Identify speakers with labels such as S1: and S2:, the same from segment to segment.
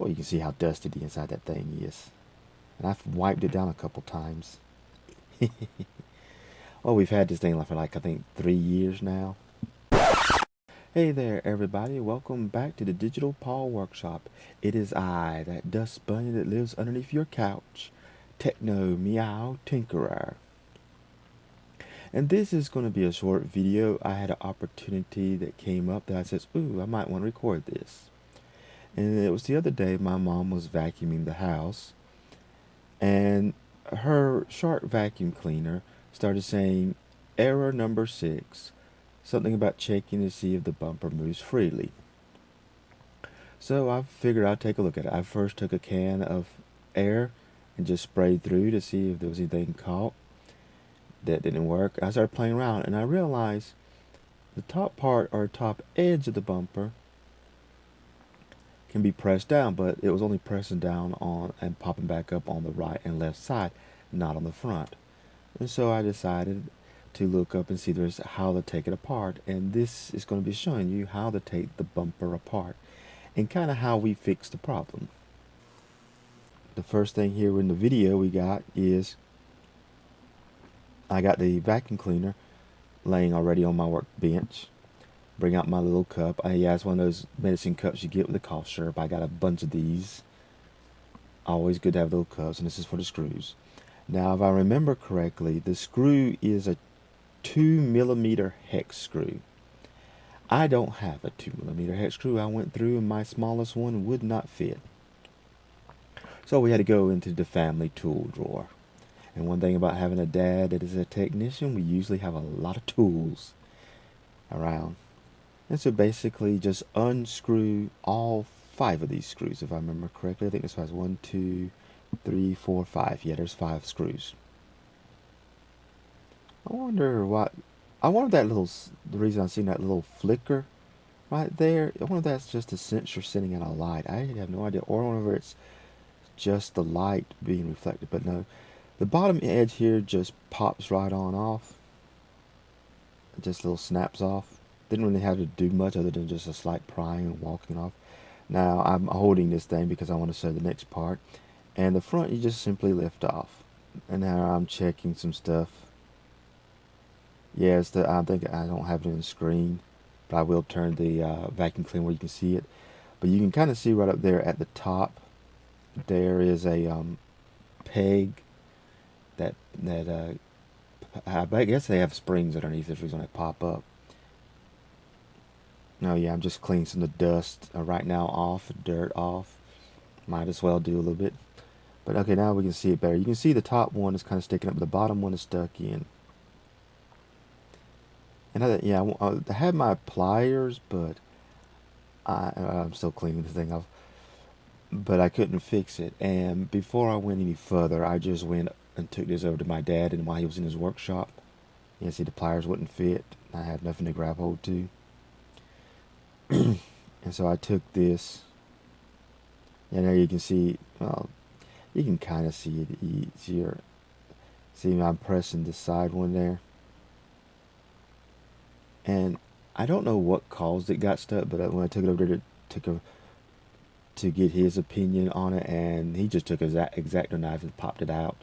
S1: Boy, you can see how dusty the inside that thing is. And I've wiped it down a couple times. Well, we've had this thing for like, I think 3 years now. Hey there, everybody. Welcome back to the Digital Paul Workshop. It is I, that dust bunny that lives underneath your couch, Techno Meow Tinkerer. And this is going to be a short video. I had an opportunity that came up that I said, ooh, I might want to record this. And it was the other day my mom was vacuuming the house, and her Shark vacuum cleaner started saying, error number 6, something about checking to see if the bumper moves freely. So I figured I'd take a look at it. I first took a can of air and just sprayed through to see if there was anything caught. That didn't work. I started playing around and I realized the top part or top edge of the bumper can be pressed down, but it was only pressing down on and popping back up on the right and left side, not on the front. And so I decided to look up and see there's how to take it apart, and this is going to be showing you how to take the bumper apart and kind of how we fix the problem. The first thing here in the video we got is I got the vacuum cleaner laying already on my workbench. Bring out my little cup. It's one of those medicine cups you get with the cough syrup. I got a bunch of these. Always good to have little cups, and this is for the screws. Now, if I remember correctly, the screw is a 2mm hex screw. I don't have a 2mm hex screw. I went through and my smallest one would not fit. So we had to go into the family tool drawer. And one thing about having a dad that is a technician, we usually have a lot of tools around. And so basically just unscrew all 5 of these screws, if I remember correctly. I think this has 1, 2, 3, 4, 5. Yeah, there's 5 screws. I wonder the reason I've seen that little flicker right there, I wonder if that's just a sensor sending out a light. I have no idea. Or I wonder if it's just the light being reflected, but no. The bottom edge here just pops right on off. It just little snaps off. Didn't really have to do much other than just a slight prying and walking off. Now I'm holding this thing because I want to show the next part. And the front you just simply lift off. And now I'm checking some stuff. Yes, I think I don't have it on the screen, but I will turn the vacuum cleaner where you can see it. But you can kind of see right up there at the top, there is a peg that I guess they have springs underneath this reason they pop up. Oh yeah, I'm just cleaning some of the dust right now off, dirt off. Might as well do a little bit. But okay, now we can see it better. You can see the top one is kind of sticking up, but the bottom one is stuck in. And I had my pliers, but I'm still cleaning the thing off. But I couldn't fix it. And before I went any further, I just went and took this over to my dad, and while he was in his workshop, you see the pliers wouldn't fit. I had nothing to grab hold to. And so I took this, and there you can see, well, you can kind of see it easier. See, I'm pressing the side one there. And I don't know what caused it got stuck, but when I took it over there to get his opinion on it, and he just took his X-Acto knife and popped it out.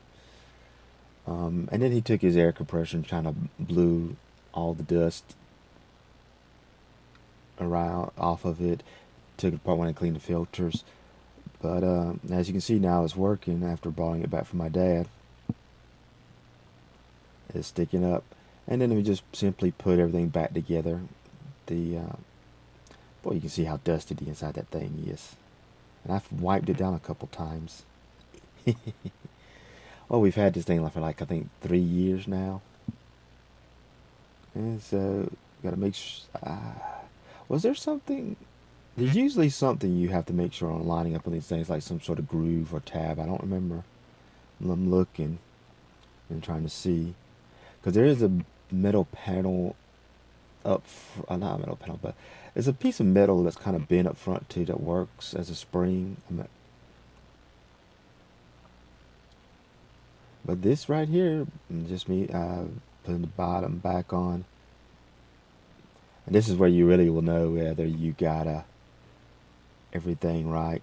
S1: And then he took his air compressor and kind of blew all the dust around off of it. Took it apart when I cleaned the filters. But as you can see now, it's working after borrowing it back from my dad. It's sticking up. And then we just simply put everything back together. Boy, you can see how dusty the inside that thing is. And I've wiped it down a couple times. Well, we've had this thing for like, I think 3 years now. And so, gotta make sure. Was there something? There's usually something you have to make sure on lining up on these things, like some sort of groove or tab. I don't remember. I'm looking and trying to see. Because there is a metal panel up not a metal panel, but it's a piece of metal that's kind of bent up front too that works as a spring. But this right here, just me putting the bottom back on. And this is where you really will know whether you got everything right.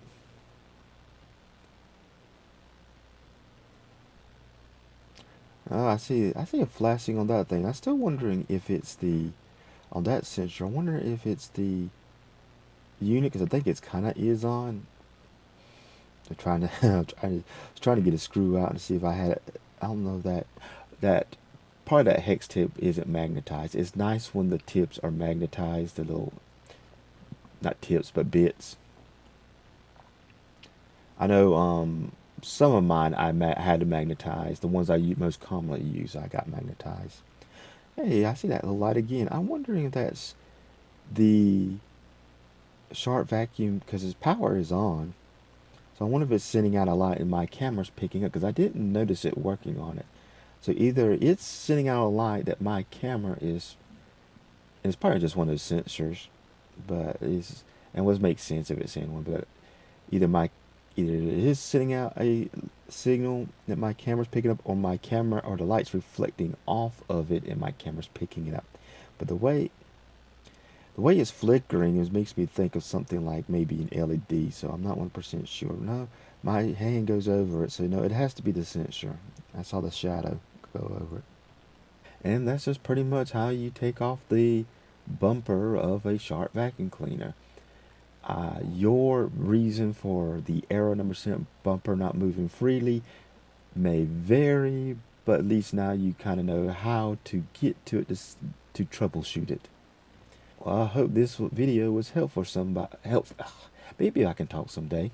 S1: Oh, I see it flashing on that thing. I'm still wondering if it's the on that sensor. I wonder if it's the unit because I think it's kind of is on. I'm trying to, trying to get a screw out and see if I had. I don't know that part of that hex tip isn't magnetized. It's nice when the tips are magnetized. The little not tips but bits. I know some of mine had to magnetize. The ones I most commonly use, I got magnetized. Hey, I see that little light again. I'm wondering if that's the sharp vacuum because its power is on. So I wonder if it's sending out a light and my camera's picking up because I didn't notice it working on it. So either it's sending out a light that my camera is, and it's probably just one of those sensors, but it's, and what makes sense if it's in one, but either my, either it is sending out a signal that my camera's picking up or my camera or the light's reflecting off of it and my camera's picking it up. But the way it's flickering is makes me think of something like maybe an LED, so I'm not 1% sure. No, my hand goes over it, so no, it has to be the sensor. I saw the shadow go over it. And that's just pretty much how you take off the bumper of a Sharp vacuum cleaner. Your reason for the error number % bumper not moving freely may vary, but at least now you kind of know how to get to it to troubleshoot it. Well, I hope this video was helpful for somebody. Maybe I can talk someday.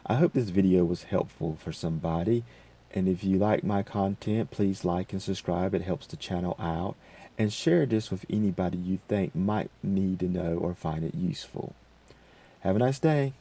S1: I hope this video was helpful for somebody. And if you like my content, please like and subscribe. It helps the channel out. And share this with anybody you think might need to know or find it useful. Have a nice day.